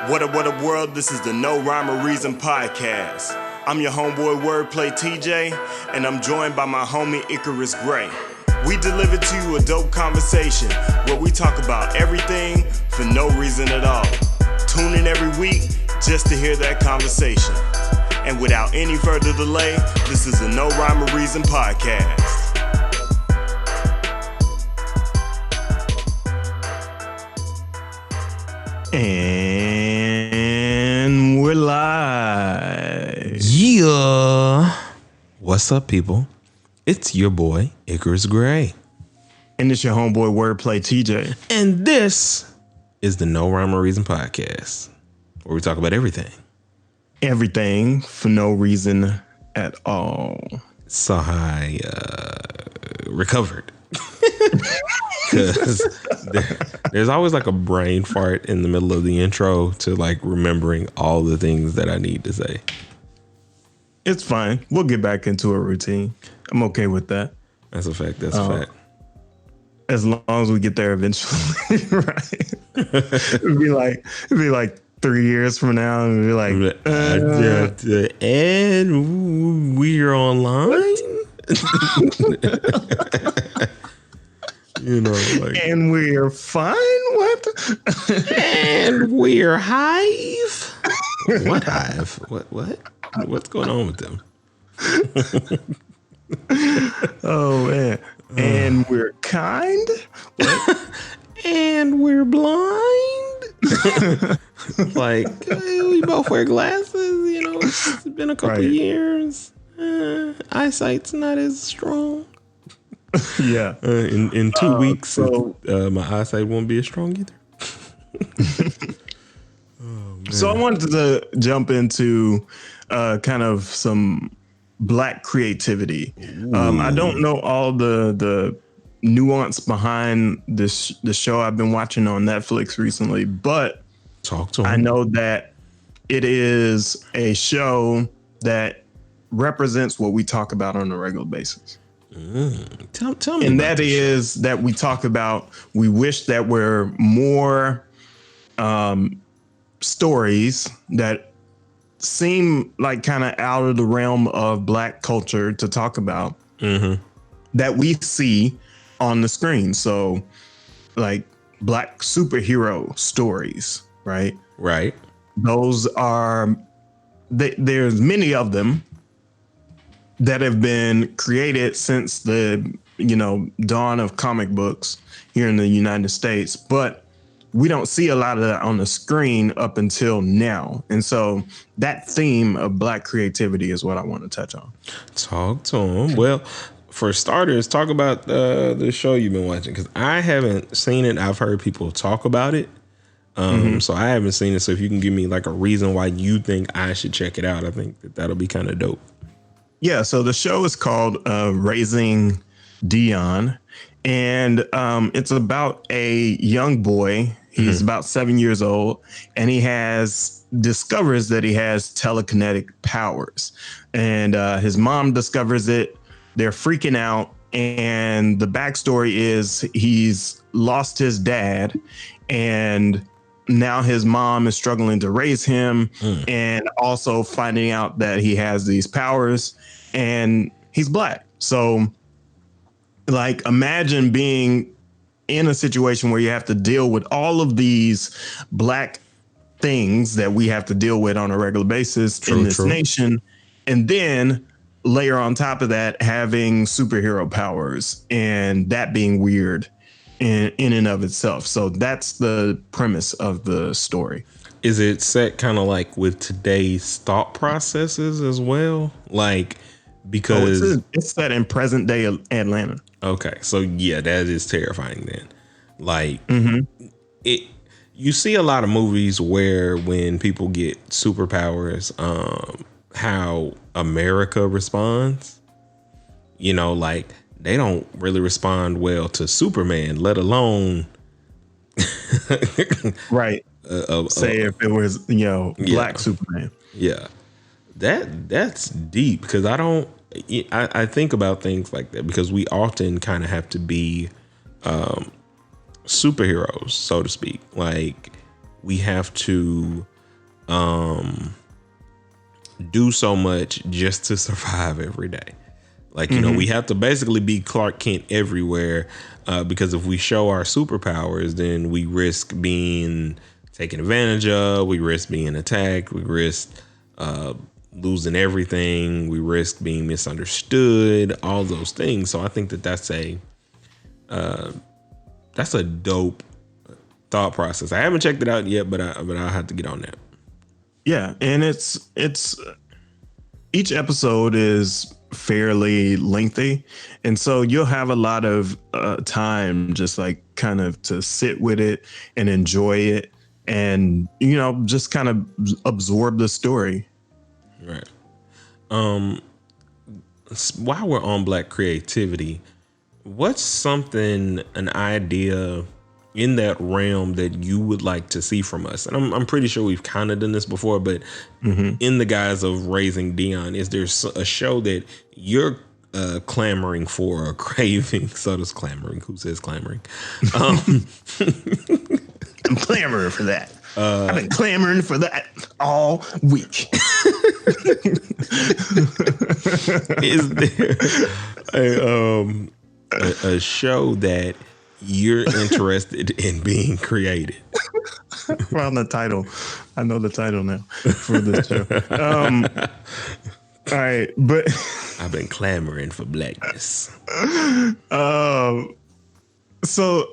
What a world, this is the No Rhyme or Reason podcast. I'm your homeboy WordPlay TJ, and I'm joined by my homie Icarus Gray. We deliver to you a dope conversation where we talk about everything for no reason at all. Tune in every week just to hear that conversation. And without any further delay, this is the No Rhyme or Reason podcast. And we're live. Yeah. What's up, people? It's your boy, Icarus Gray. And it's your homeboy, Wordplay TJ. And this is the No Rhyme or Reason podcast, where we talk about everything. Everything for no reason at all. So I recovered. Because there's always like a brain fart in the middle of the intro to like remembering all the things that I need to say. It's fine. We'll get back into a routine. I'm okay with that. That's a fact. That's a fact. As long as we get there eventually, right? It'd be like 3 years from now, and be like, and we're online. You know, like, and we're fine. What? And we're Hive. What Hive? What? What's going on with them? Oh man! And we're kind. What? And we're blind. Like we both wear glasses. You know, it's been a couple years. Eyesight's not as strong. Yeah. In 2 weeks, my eyesight won't be as strong either. So I wanted to jump into kind of some Black creativity. I don't know all the nuance behind the show I've been watching on Netflix recently, but talk to him. I know that it is a show that represents what we talk about on a regular basis. Tell me. And that is that we talk about, we wish that were more stories that seem like kind of out of the realm of Black culture to talk about, that we see on the screen. So like Black superhero stories, right? Right. Those are, there's many of them that have been created since the, dawn of comic books here in the United States, but we don't see a lot of that on the screen up until now. And so that theme of Black creativity is what I want to touch on. Talk to him. Well, for starters, talk about the show you've been watching, because I haven't seen it. I've heard people talk about it. So I haven't seen it. So if you can give me like a reason why you think I should check it out, I think that'll be kind of dope. Yeah, so the show is called Raising Dion, and it's about a young boy. He's about 7 years old, and he discovers that he has telekinetic powers. And his mom discovers it. They're freaking out, and the backstory is he's lost his dad, and now his mom is struggling to raise him, and also finding out that he has these powers, and he's Black. So like, imagine being in a situation where you have to deal with all of these Black things that we have to deal with on a regular basis in this nation. And then layer on top of that, having superhero powers, and that being weird in and of itself. So that's the premise of the story. Is it set kind of like with today's thought processes as well? Like, because it's set in present day Atlanta. Okay, so yeah, that is terrifying then. Like, you see a lot of movies where when people get superpowers, how America responds. Like they don't really respond well to Superman, let alone right. Say if it was Black Superman. Yeah, that's deep, because I think about things like that because we often kind of have to be superheroes, so to speak. Like we have to do so much just to survive every day. Like, you know, we have to basically be Clark Kent everywhere, because if we show our superpowers, then we risk being taken advantage of. We risk being attacked. We risk losing everything. We risk being misunderstood. All those things. So I think that that's a dope thought process. I haven't checked it out yet, but I'll have to get on that. Yeah, and it's each episode is fairly lengthy, and so you'll have a lot of time just like kind of to sit with it and enjoy it, and you know, just kind of absorb the story. Right. While we're on Black creativity, what's an idea in that realm that you would like to see from us? And I'm pretty sure we've kind of done this before, but in the guise of Raising Dion, is there a show that you're clamoring for or craving? So does clamoring. Who says clamoring? I'm clamoring for that. I've been clamoring for that all week. Is there a show that you're interested in being created? Well, the title. I know the title now for this show. All right, but I've been clamoring for blackness. So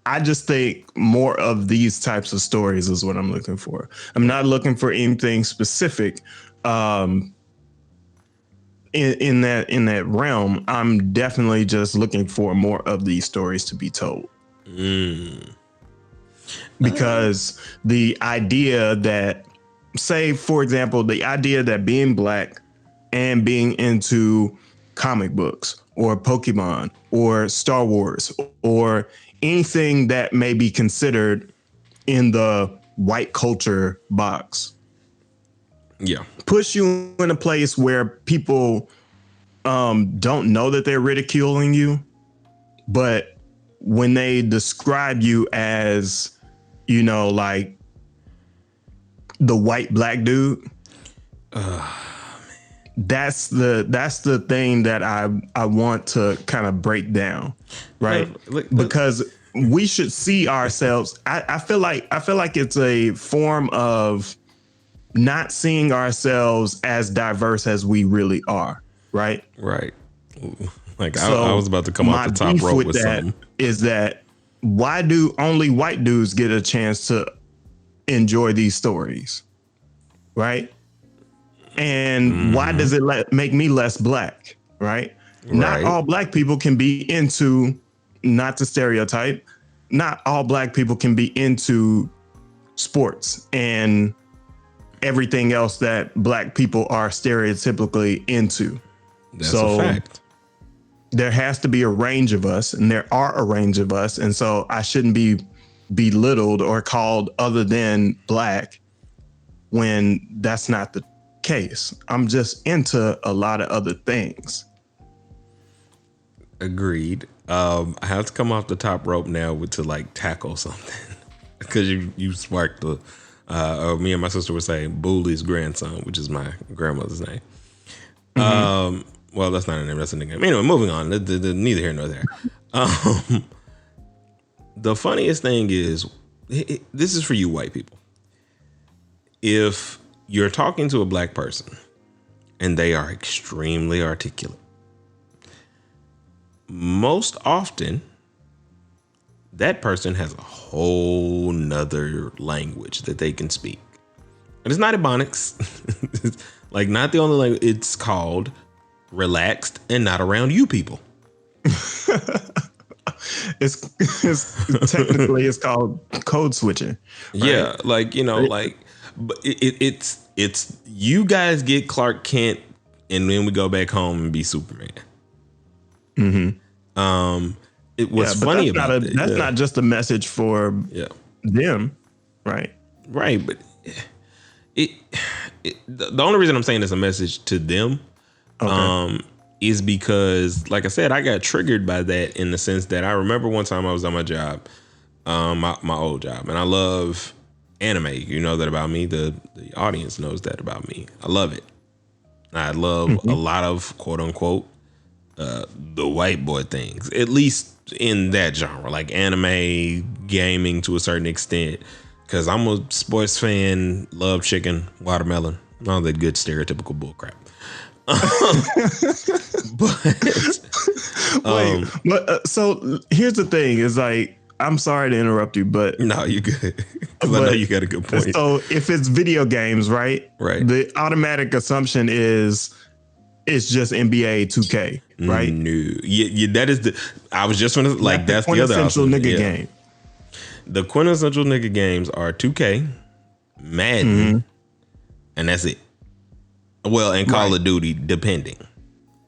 I just think more of these types of stories is what I'm looking for. I'm not looking for anything specific in that realm. I'm definitely just looking for more of these stories to be told. Because the idea that, say, for example, the idea that being Black and being into comic books or Pokemon or Star Wars or anything that may be considered in the white culture box, push you in a place where people don't know that they're ridiculing you, but when they describe you as, you know, like the white Black dude, that's the thing that I want to kind of break down, right? Because we should see ourselves. I feel like it's a form of not seeing ourselves as diverse as we really are, right? Right. Like, so I was about to come off the top rope with something. Is that why do only white dudes get a chance to enjoy these stories, right? And why does it make me less Black, right? Not all Black people can be into, not to stereotype, not all Black people can be into sports and everything else that Black people are stereotypically into. That's a fact. There has to be a range of us, and there are a range of us. And so I shouldn't be belittled or called other than Black when that's not the case. I'm just into a lot of other things. Agreed. I have to come off the top rope now to like tackle something because you sparked the me and my sister were saying Booley's grandson, which is my grandmother's name. Well, that's not a name, that's a nickname. Anyway, moving on. Neither here nor there. The funniest thing is, this is for you white people. If you're talking to a Black person and they are extremely articulate, most often that person has a whole nother language that they can speak. And it's not Ebonics. It's like not the only language. It's called relaxed and not around you people. It's technically it's called code switching. Right? Yeah, like, you know, like, but it's you guys get Clark Kent and then we go back home and be Superman. It was funny about that. That's not just a message for them, right? Right, but the only reason I'm saying it's a message to them is because, like I said, I got triggered by that in the sense that I remember one time I was on my job, my old job, and I love anime. You know that about me. The audience knows that about me. I love it. I love a lot of quote unquote the white boy things, at least in that genre, like anime, gaming to a certain extent. Because I'm a sports fan, love chicken, watermelon, all that good stereotypical bullcrap. So here's the thing: is like, I'm sorry to interrupt you, but no, you good. Because I know you got a good point. So if it's video games, right? The automatic assumption is it's just NBA 2K, right? No, yeah, that is the. I was just gonna like that's the other quintessential nigga game. The quintessential nigga games are 2K, Madden, and that's it. Well, and Call of Duty, depending.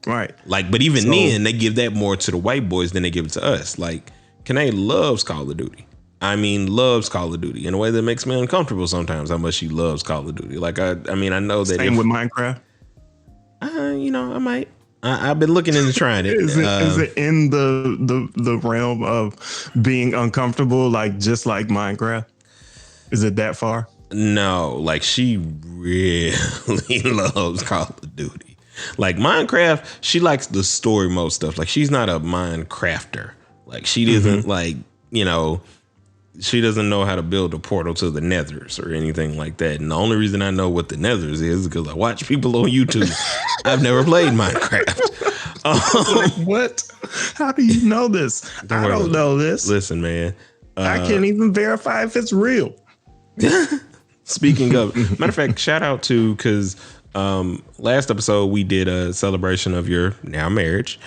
Right. Like, but even then, they give that more to the white boys than they give it to us. Like, Kanae loves Call of Duty. I mean, loves Call of Duty in a way that makes me uncomfortable sometimes. How much she loves Call of Duty. Like, I mean, I know that. Same with Minecraft. You know, I might. I've been looking into trying it. Is it in the realm of being uncomfortable, like just like Minecraft? Is it that far? No, like she really loves Call of Duty. Like Minecraft, she likes the story mode stuff. Like she's not a Minecrafter. Like she doesn't like, you know, she doesn't know how to build a portal to the Nethers or anything like that. And the only reason I know what the Nethers is because I watch people on YouTube. I've never played Minecraft. Like, what? How do you know this? I don't know this. Listen, man. I can't even verify if it's real. Speaking of, matter of fact, shout out to, because last episode we did a celebration of your now marriage.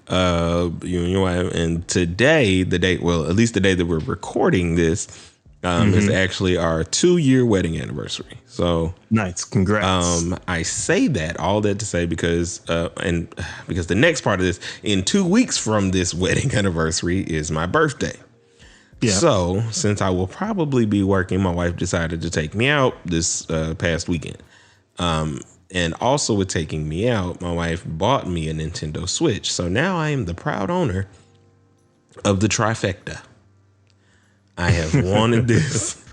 You and your wife, and today, the date, well, at least the day that we're recording this, is actually our 2-year wedding anniversary. So nice, congrats. I say that all that to say because the next part of this, in 2 weeks from this wedding anniversary, is my birthday. Yeah. So since I will probably be working, my wife decided to take me out this past weekend. And also with taking me out, my wife bought me a Nintendo Switch. So now I am the proud owner of the trifecta. I have wanted this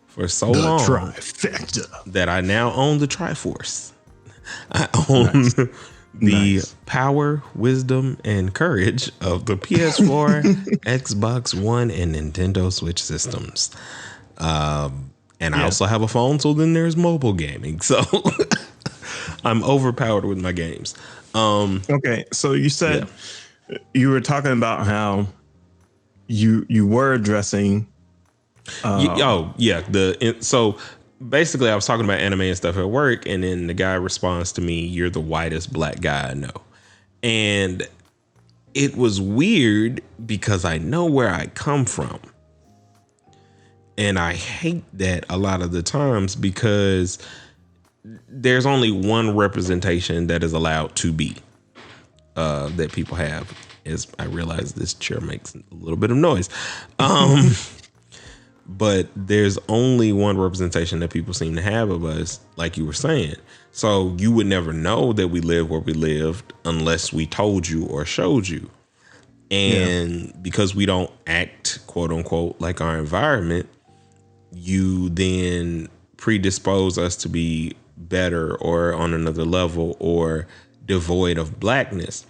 for so long trifecta that I now own the Triforce. I own the power, wisdom, and courage of the PS4, Xbox One, and Nintendo Switch systems. And I also have a phone, so then there's mobile gaming. So I'm overpowered with my games. Okay, so you said you were talking about how you were addressing. So basically, I was talking about anime and stuff at work, and then the guy responds to me, "You're the whitest black guy I know," and it was weird because I know where I come from, and I hate that a lot of the times because there's only one representation that is allowed to be that people have. As I realize this chair makes a little bit of noise. But there's only one representation that people seem to have of us, like you were saying. So you would never know that we live where we lived unless we told you or showed you. And because we don't act, quote unquote, like our environment, you then predispose us to be better or on another level or devoid of blackness.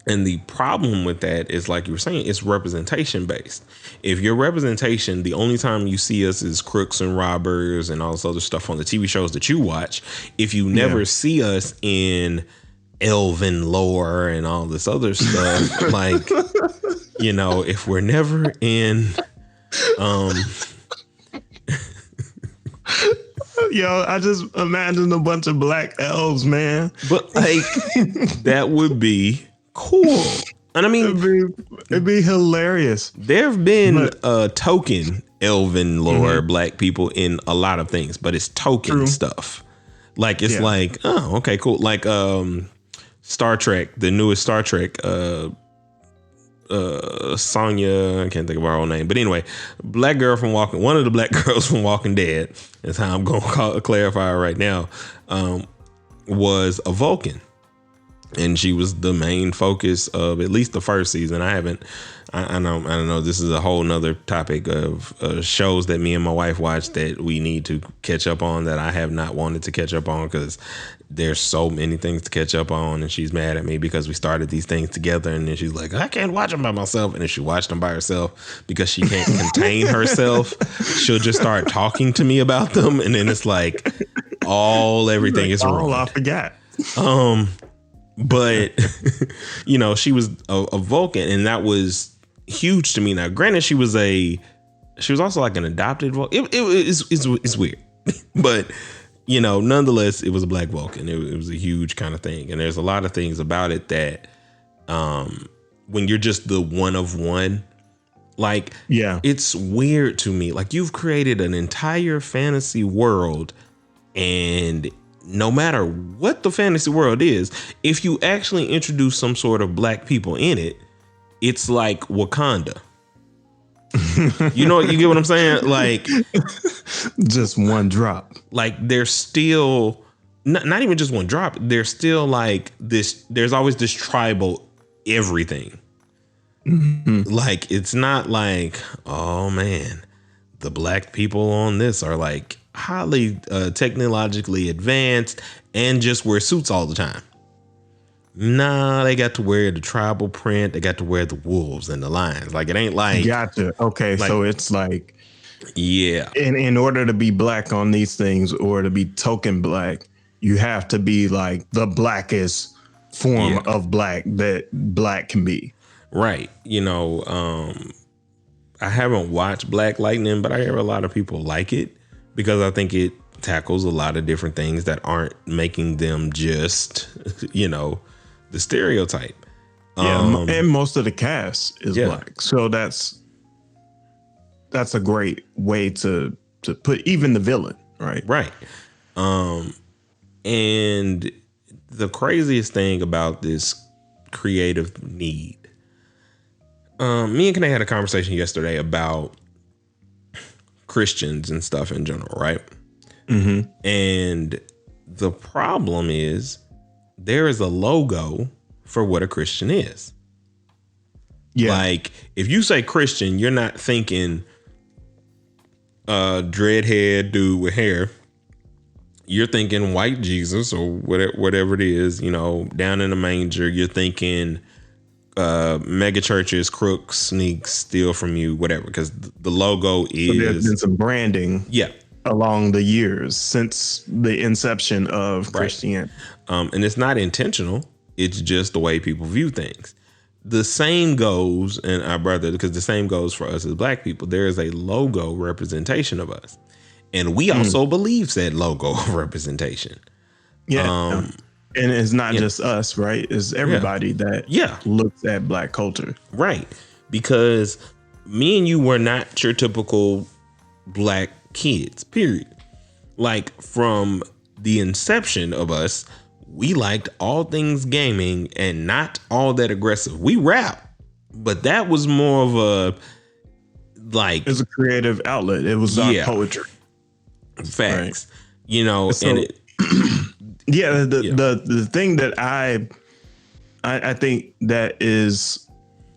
And the problem with that is, like you were saying, it's representation based. If your representation, the only time you see us is crooks and robbers and all this other stuff on the TV shows that you watch, if you never see us in elven lore and all this other stuff, like, you know, if we're never in, yo, I just imagine a bunch of black elves, man. But like, that would be cool. And I mean, it'd be hilarious. There have been token elven lore black people in a lot of things, but it's token stuff. Like it's like, oh, okay, cool. Like Star Trek, the newest Star Trek, Sonya, I can't think of her own name, but anyway, one of the black girls from Walking Dead, is how I'm gonna clarify her right now, was a Vulcan. and she was the main focus of at least the first season. I know this is a whole nother topic of shows that me and my wife watch that we need to catch up on, that I have not wanted to catch up on because there's so many things to catch up on, and she's mad at me because we started these things together, and then she's like, I can't watch them by myself. And if she watched them by herself, because she can't contain herself, she'll just start talking to me about them, and then it's like everything is wrong. I forgot. But you know, she was a Vulcan, and that was huge to me. Now, granted, she was also like an adopted Vulcan. It's weird, but you know, nonetheless, it was a black Vulcan. It was a huge kind of thing, and there's a lot of things about it that, when you're just the one of one, like, yeah, it's weird to me. Like, you've created an entire fantasy world, and no matter what the fantasy world is, if you actually introduce some sort of black people in it, it's like Wakanda. You get what I'm saying? Like, just one drop. Like, there's still not even just one drop. There's still like this. There's always this tribal everything. Mm-hmm. Like, it's not like, oh man, the black people on this are like highly technologically advanced and just wear suits all the time. Nah, they got to wear the tribal print. They got to wear the wolves and the lions. Like, it ain't like. Gotcha. Okay, like, so it's like, yeah. In order to be black on these things, or to be token black, you have to be like the blackest form of black that black can be. Right. You know, I haven't watched Black Lightning, but I hear a lot of people like it because I think it tackles a lot of different things that aren't making them just, you know, the stereotype. Yeah, and most of the cast is black, so that's a great way to put even the villain, right? Right. And the craziest thing about this creative need, me and Kanae had a conversation yesterday about Christians and stuff in general, right? Mm-hmm. And the problem is, there is a logo for what a Christian is. Yeah. Like, if you say Christian, you're not thinking dreadhead dude with hair. You're thinking white Jesus or whatever it is, you know, down in the manger. You're thinking mega churches, crooks, sneak, steal from you, whatever, because the logo is. So there's been some branding. Yeah. Along the years since the inception of Christianity. And it's not intentional. It's just the way people view things. The same goes, and our brother, because the same goes for us as black people. There is a logo representation of us. And we also believe said logo representation. Yeah. And it's not just us, right? It's everybody that looks at black culture. Right. Because me and you were not your typical black kids, period. Like, from the inception of us, we liked all things gaming and not all that aggressive. We rap, but that was more of a, like, it's a creative outlet. It was not poetry. Facts. Right. You know, so, and it the thing that I think that is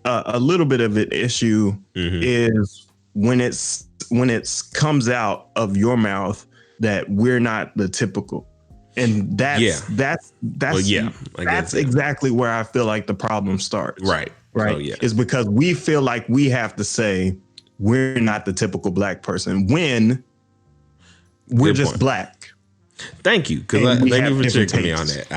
a little bit of an issue is when it comes out of your mouth that we're not the typical, and that's exactly where I feel like the problem starts. Right. Oh, yeah. Is because we feel like we have to say we're not the typical black person when we're just black. Thank you, because thank you for checking me on that.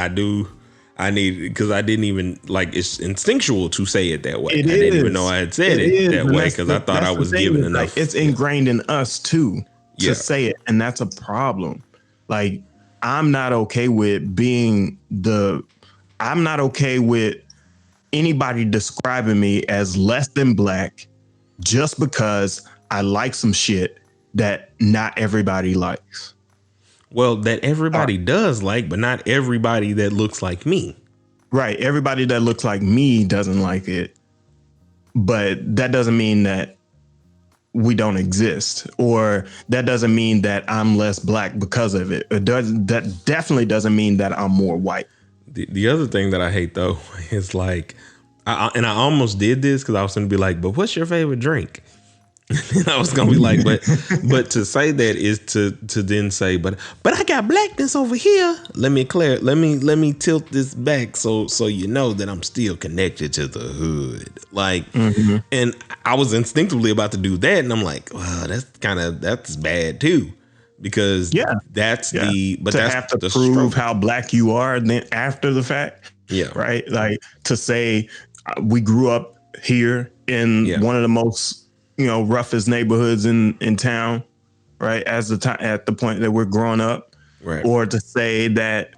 I need, because I didn't even, like, it's instinctual to say it that way. I didn't even know I had said it that way, because I thought I was given enough. Like, it's ingrained in us too to say it, and that's a problem. Like, I'm not okay with I'm not okay with anybody describing me as less than black just because I like some shit that not everybody likes. Well, that everybody does like, but not everybody that looks like me. Right. Everybody that looks like me doesn't like it. But that doesn't mean that we don't exist, or that doesn't mean that I'm less black because of it. That definitely doesn't mean that I'm more white. The other thing that I hate though is like, I almost did this because I was going to be like, but what's your favorite drink? And I was gonna be like, but to say that is to then say, but I got blackness over here. Let me tilt this back so you know that I'm still connected to the hood. Like, and I was instinctively about to do that, and I'm like, well, that's bad too, because that's to prove how black you are then after the fact. Yeah, right. Like to say we grew up here in one of the most roughest neighborhoods in town, right? At the point that we're growing up, right? Or to say that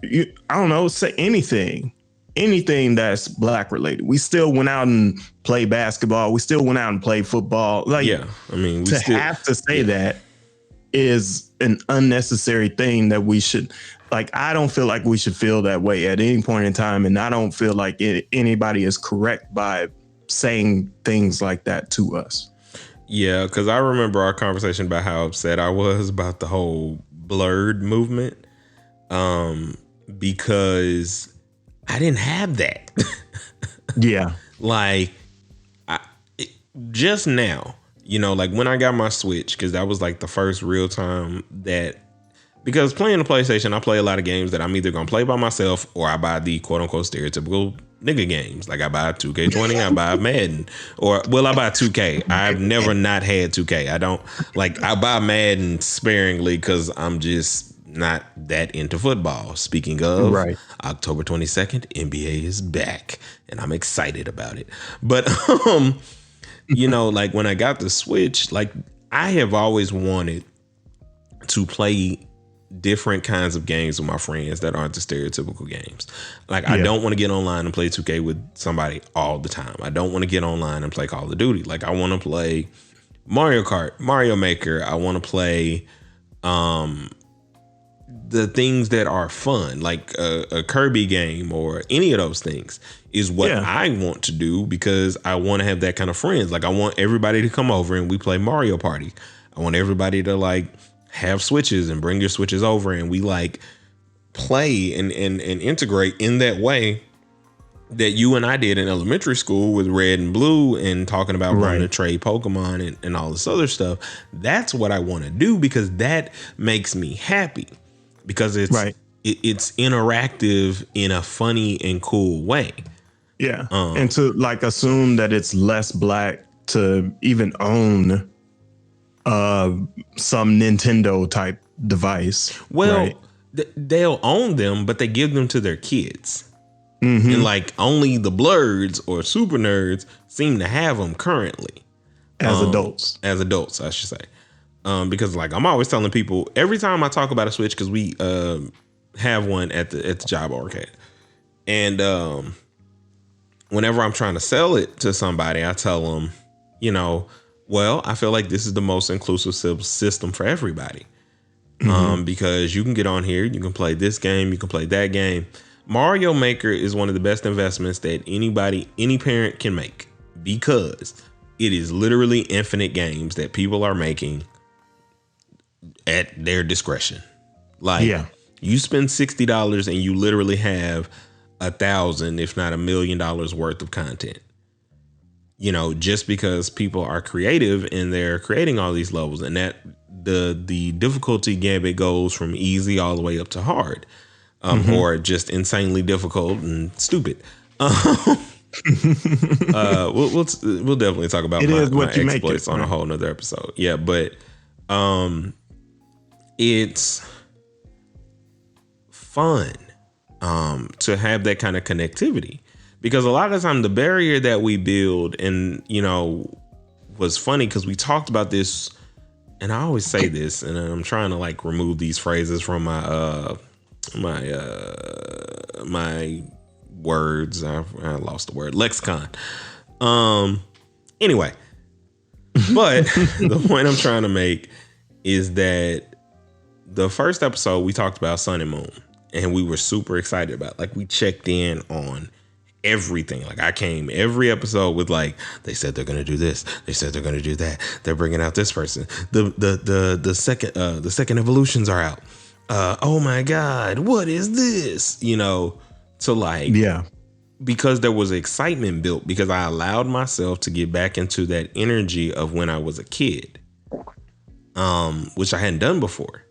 I don't know, say anything that's black related. We still went out and played basketball. We still went out and played football. Like, I mean, have to say that is an unnecessary thing that we should. Like, I don't feel like we should feel that way at any point in time, and I don't feel like anybody is correct by saying things like that to us. Yeah, because I remember our conversation about how upset I was about the whole blurred movement, because I didn't have that. Yeah. Like, just now, like when I got my Switch, because that was like the first real time that, because playing the PlayStation, I play a lot of games that I'm either going to play by myself or I buy the quote unquote stereotypical nigga games. Like I buy 2K20, I buy Madden, I buy 2K. I've never not had 2K. I buy Madden sparingly because I'm just not that into football. Speaking of, October 22nd, NBA is back and I'm excited about it. But, like when I got the Switch, like I have always wanted to play different kinds of games with my friends that aren't the stereotypical games. Like I don't want to get online and play 2K with somebody all the time. I don't want to get online and play Call of Duty. Like I want to play Mario Kart, Mario Maker. I want to play the things that are fun, like a Kirby game or any of those things is what I want to do, because I want to have that kind of friends. Like I want everybody to come over and we play Mario Party. I want everybody to like have Switches and bring your Switches over and we like play and integrate in that way that you and I did in elementary school with Red and Blue and talking about wanting to trade Pokemon and all this other stuff. That's what I want to do, because that makes me happy, because it's it's interactive in a funny and cool way. Yeah. And to like assume that it's less black to even own some Nintendo type device. Well, they'll own them, but they give them to their kids. And like only the blurs or super nerds seem to have them currently. As adults, I should say. Because like I'm always telling people every time I talk about a Switch, because we have one at the job arcade. And whenever I'm trying to sell it to somebody, I tell them, well, I feel like this is the most inclusive system for everybody. Because you can get on here, you can play this game, you can play that game. Mario Maker is one of the best investments that any parent can make, because it is literally infinite games that people are making at their discretion. Like you spend $60 and you literally have 1,000, if not $1 million worth of content. Just because people are creative and they're creating all these levels, and that the difficulty gambit goes from easy all the way up to hard, or just insanely difficult and stupid. We'll definitely talk about my exploits on a whole nother episode. Yeah, but it's fun to have that kind of connectivity. Because a lot of the time the barrier that we build, and, was funny because we talked about this, and I always say this, and I'm trying to like remove these phrases from my words. I lost the word lexicon. Anyway, but the point I'm trying to make is that the first episode we talked about Sun and Moon, and we were super excited about, like, we checked in on everything. Like I came every episode with like, they said they're gonna do this, they said they're gonna do that, they're bringing out this person, the second evolutions are out, oh my god, what is this, to like, Yeah. because there was excitement built because I allowed myself to get back into that energy of when I was a kid, which I hadn't done before.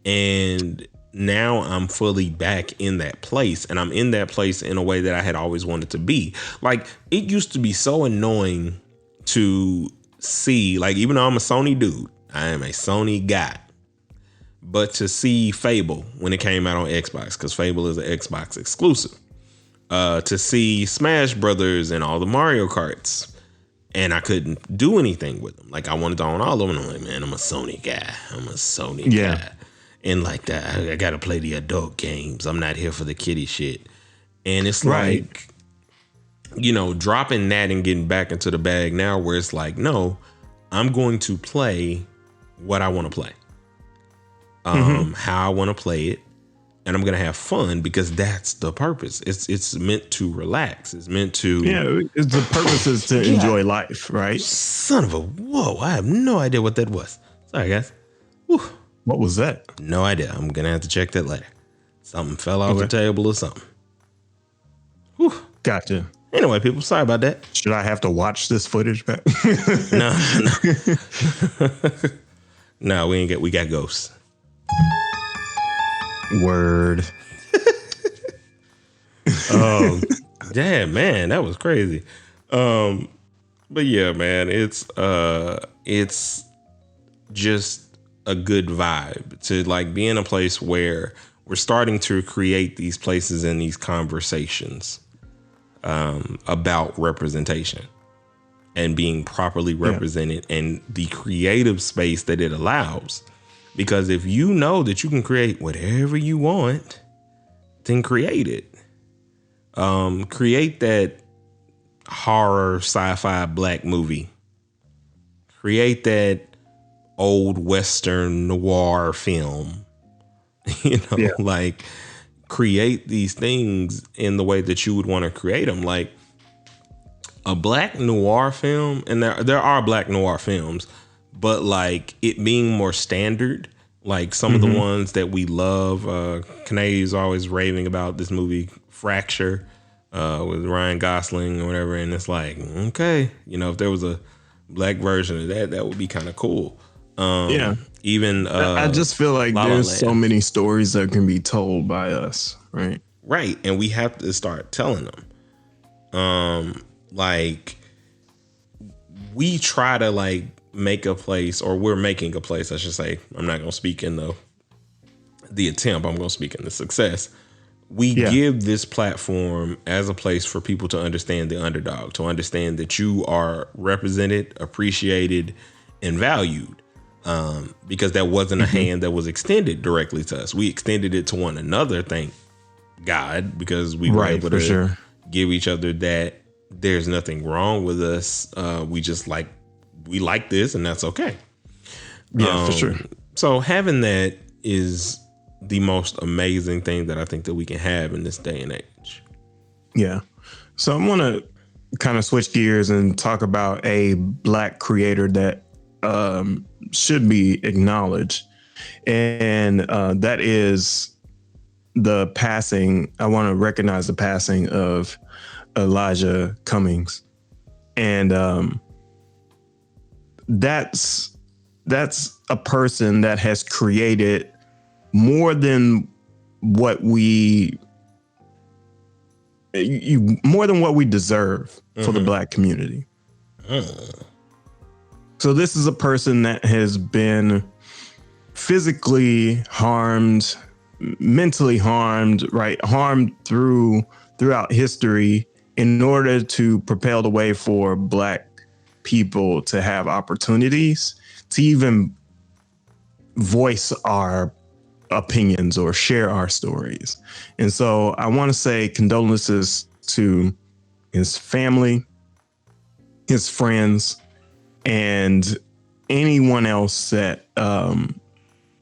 And now I'm fully back in that place, and I'm in that place in a way that I had always wanted to be. Like, it used to be so annoying to see, like, even though I'm a Sony dude, I am a Sony guy, but to see Fable when it came out on Xbox, because Fable is an Xbox exclusive, to see Smash Brothers and all the Mario Karts, and I couldn't do anything with them. Like, I wanted to own all of them. I'm like, man, I'm a Sony guy. Guy. And like that, I got to play the adult games. I'm not here for the kiddie shit. And it's like, dropping that and getting back into the bag now where it's like, no, I'm going to play what I want to play, how I want to play it. And I'm going to have fun because that's the purpose. It's meant to relax. It's meant to. Yeah, the purpose is to enjoy life, right? Son of a whoa. I have no idea what that was. Sorry, guys. Whew. What was that? No idea. I'm going to have to check that later. Something fell off the table or something. Whew. Gotcha. Anyway, people, sorry about that. Should I have to watch this footage back? No. No, we got ghosts. Word. Yeah, man, that was crazy. But yeah, man, it's just a good vibe to like be in a place where we're starting to create these places and these conversations about representation and being properly represented and the creative space that it allows. Because if you know that you can create whatever you want, then create it. Create that horror sci-fi black movie. Create that old Western noir film. Like create these things in the way that you would want to create them. Like a black noir film, and there are black noir films, but like it being more standard, like some of the ones that we love. Kanae's always raving about this movie Fracture with Ryan Gosling or whatever, and it's like, okay, if there was a black version of that, that would be kind of cool. Even I just feel like there's so many stories that can be told by us, right? Right, and we have to start telling them. Like we try to like make a place, or we're making a place, I should say. I'm not going to speak in the attempt. I'm going to speak in the success. We give this platform as a place for people to understand the underdog, to understand that you are represented, appreciated, and valued. Because that wasn't a hand that was extended directly to us. We extended it to one another, thank God, because we were able to give each other that there's nothing wrong with us. We like this, and that's okay. Yeah, for sure. So having that is the most amazing thing that I think that we can have in this day and age. Yeah. So I want to kind of switch gears and talk about a black creator that should be acknowledged. And that is the passing. I want to recognize the passing of Elijah Cummings. And that's a person that has created more than what we deserve for the black community. So this is a person that has been physically harmed, mentally harmed, right? Harmed throughout history in order to propel the way for black people to have opportunities to even voice our opinions or share our stories. And so I want to say condolences to his family, his friends, and anyone else that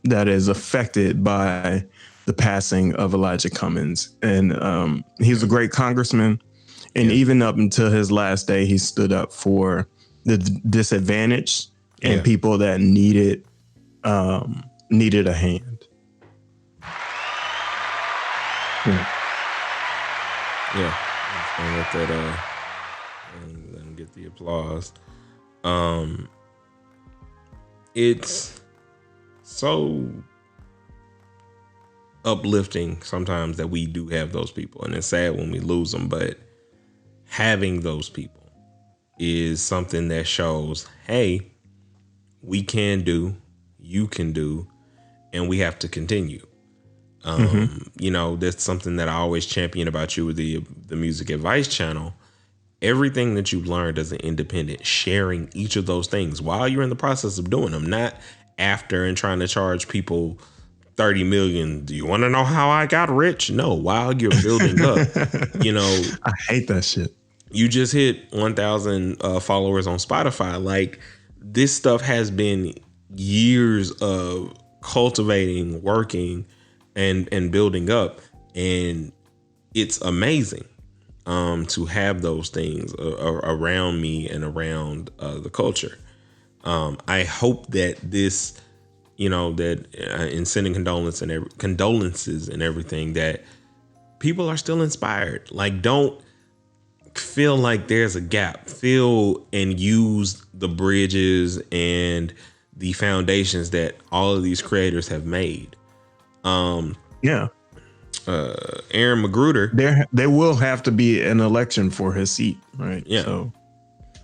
that is affected by the passing of Elijah Cummings. And he's a great congressman. And even up until his last day, he stood up for the disadvantaged and people that needed a hand. Yeah, just gonna let that let them get the applause. It's so uplifting sometimes that we do have those people, and it's sad when we lose them, but having those people is something that shows, hey, we can do, you can do, and we have to continue. You know, that's something that I always champion about you with the music advice channel. Everything that you've learned as an independent, sharing each of those things while you're in the process of doing them, not after and trying to charge people 30 million. Do you want to know how I got rich? No, while you're building up, you know, I hate that shit. You just hit 1,000 followers on Spotify. Like, this stuff has been years of cultivating, working, and building up, and it's amazing to have those things around me and around the culture. I hope that this, you know, that in sending condolences and everything, that people are still inspired. Like, don't feel like there's a gap. Feel and use the bridges and the foundations that all of these creators have made. Yeah. Aaron Magruder. There will have to be an election for his seat, right? Yeah. So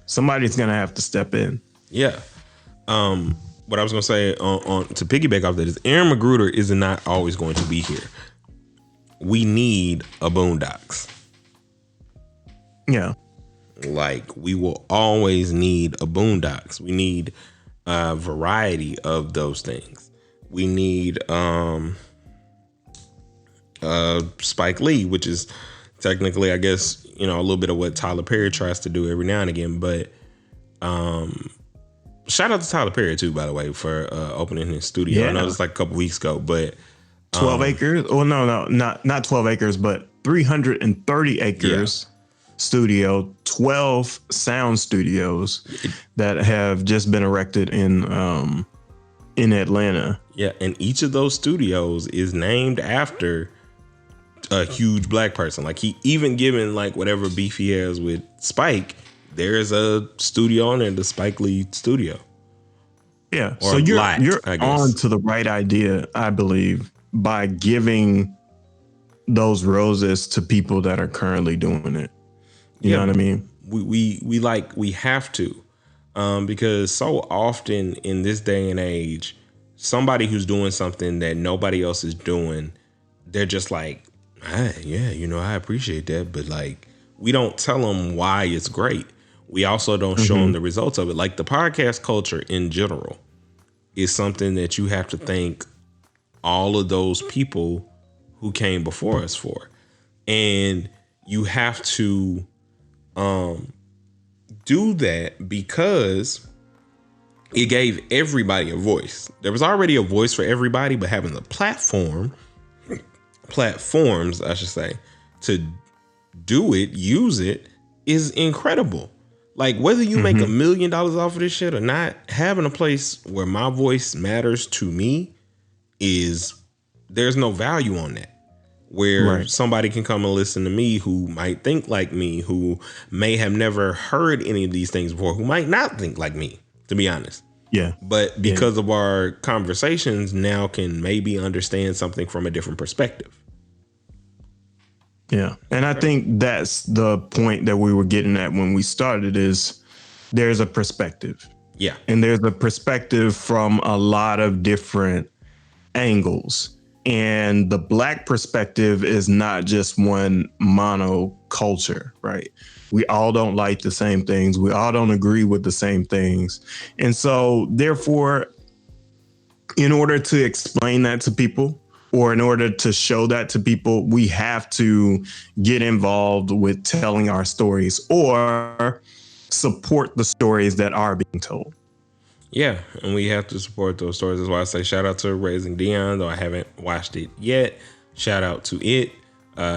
somebody's gonna have to step in. Yeah. What I was gonna say on to piggyback off that is Aaron Magruder is not always going to be here. We need a Boondocks. Yeah. Like, we will always need a Boondocks. We need a variety of those things. We need Spike Lee, which is technically, I guess, you know, a little bit of what Tyler Perry tries to do every now and again. But shout out to Tyler Perry too, by the way, for opening his studio. Yeah. I know it's like a couple weeks ago, but 12 acres. Oh no, not 12 acres, but 330 acres. Yeah. Studio, 12 sound studios that have just been erected in Atlanta. Yeah, and each of those studios is named after a huge black person. Like, he even given like whatever beef he has with Spike, there's a studio on there, the Spike Lee studio. Yeah, or so you're I guess. on to the right idea, I believe, by giving those roses to people that are currently doing it. You know what I mean? We have to, because so often in this day and age, somebody who's doing something that nobody else is doing, they're just like, yeah, you know, I appreciate that, but like, we don't tell them why it's great. We also don't show them the results of it. Like, the podcast culture in general is something that you have to thank all of those people who came before us for, and you have to do that because it gave everybody a voice. There was already a voice for everybody, but having the platforms, I should say, to do it, use it, is incredible. Like, whether you make $1 million off of this shit or not, having a place where my voice matters to me there's no value on that. Where somebody can come and listen to me who might think like me, who may have never heard any of these things before, who might not think like me, to be honest. Yeah. But because of our conversations, now can maybe understand something from a different perspective. Yeah. And I think that's the point that we were getting at when we started, is there's a perspective. Yeah. And there's a perspective from a lot of different angles. And the black perspective is not just one monoculture, right? We all don't like the same things. We all don't agree with the same things. And so therefore, in order to explain that to people, or in order to show that to people, we have to get involved with telling our stories or support the stories that are being told. Yeah, and we have to support those stories. That's why I say shout out to Raising Dion, though I haven't watched it yet. Shout out to it.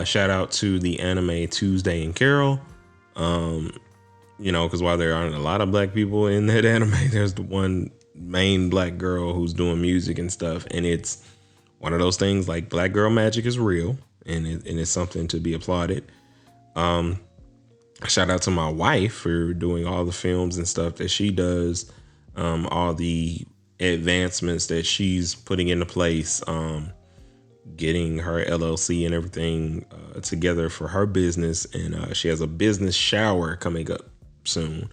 Shout out to the anime Tuesday and Carol. You know, because while there aren't a lot of black people in that anime, there's the one main black girl who's doing music and stuff. And it's one of those things, like, black girl magic is real, and it's something to be applauded. Shout out to my wife for doing all the films and stuff that she does, all the advancements that she's putting into place, getting her LLC and everything together for her business. And she has a business shower coming up soon.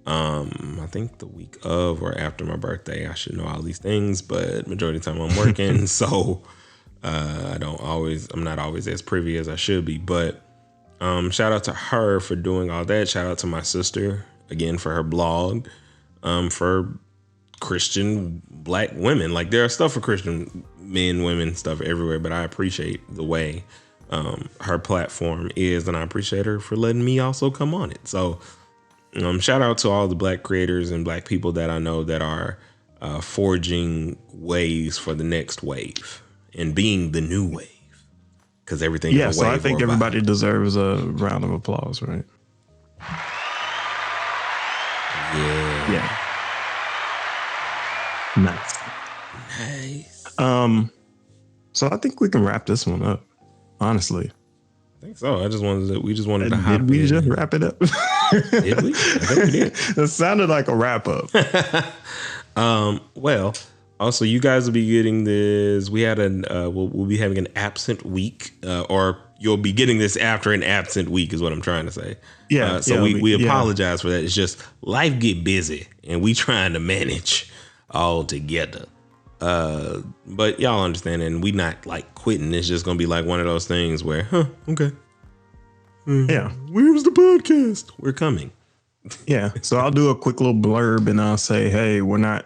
I think the week of or after my birthday. I should know all these things, but majority of the time I'm working. So I'm not always as privy as I should be. But shout out to her for doing all that. Shout out to my sister again for her blog, for Christian Black women. Like, there are stuff for Christian men, women, stuff everywhere, but I appreciate the way her platform is, and I appreciate her for letting me also come on it. So shout out to all the Black creators and Black people that I know that are forging ways for the next wave and being the new wave, because everything is a wave. So I think everybody deserves a round of applause, right? Yeah. Nice. So I think we can wrap this one up, honestly. I think so. We just wanted to hop in. Did we just wrap it up? Did we? I think we did. It sounded like a wrap up. Well, also you guys will be getting this. We had we'll be having an absent week, or you'll be getting this after an absent week is what I'm trying to say. Yeah. So we apologize for that. It's just life get busy and we trying to manage all together. But y'all understand, and we not like quitting. It's just gonna be like one of those things where, okay. Yeah. Where's the podcast? We're coming. Yeah. So I'll do a quick little blurb and I'll say, hey, we're not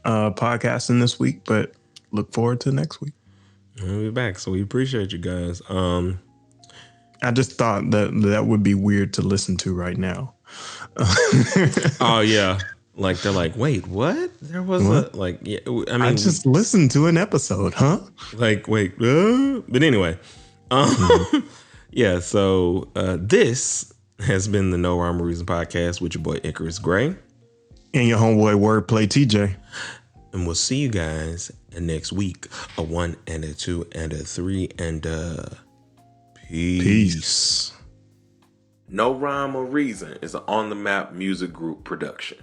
podcasting this week, but look forward to next week. We'll be back. So we appreciate you guys. I just thought that would be weird to listen to right now. Oh yeah. Like, they're like, wait, what? There was I just listened to an episode, huh? Like, wait, but anyway, yeah. So this has been the No Rhyme or Reason podcast with your boy Icarus Gray and your homeboy Wordplay TJ, and we'll see you guys next week. A 1 and a 2 and a 3 and peace. No Rhyme or Reason is an On the Map music group production.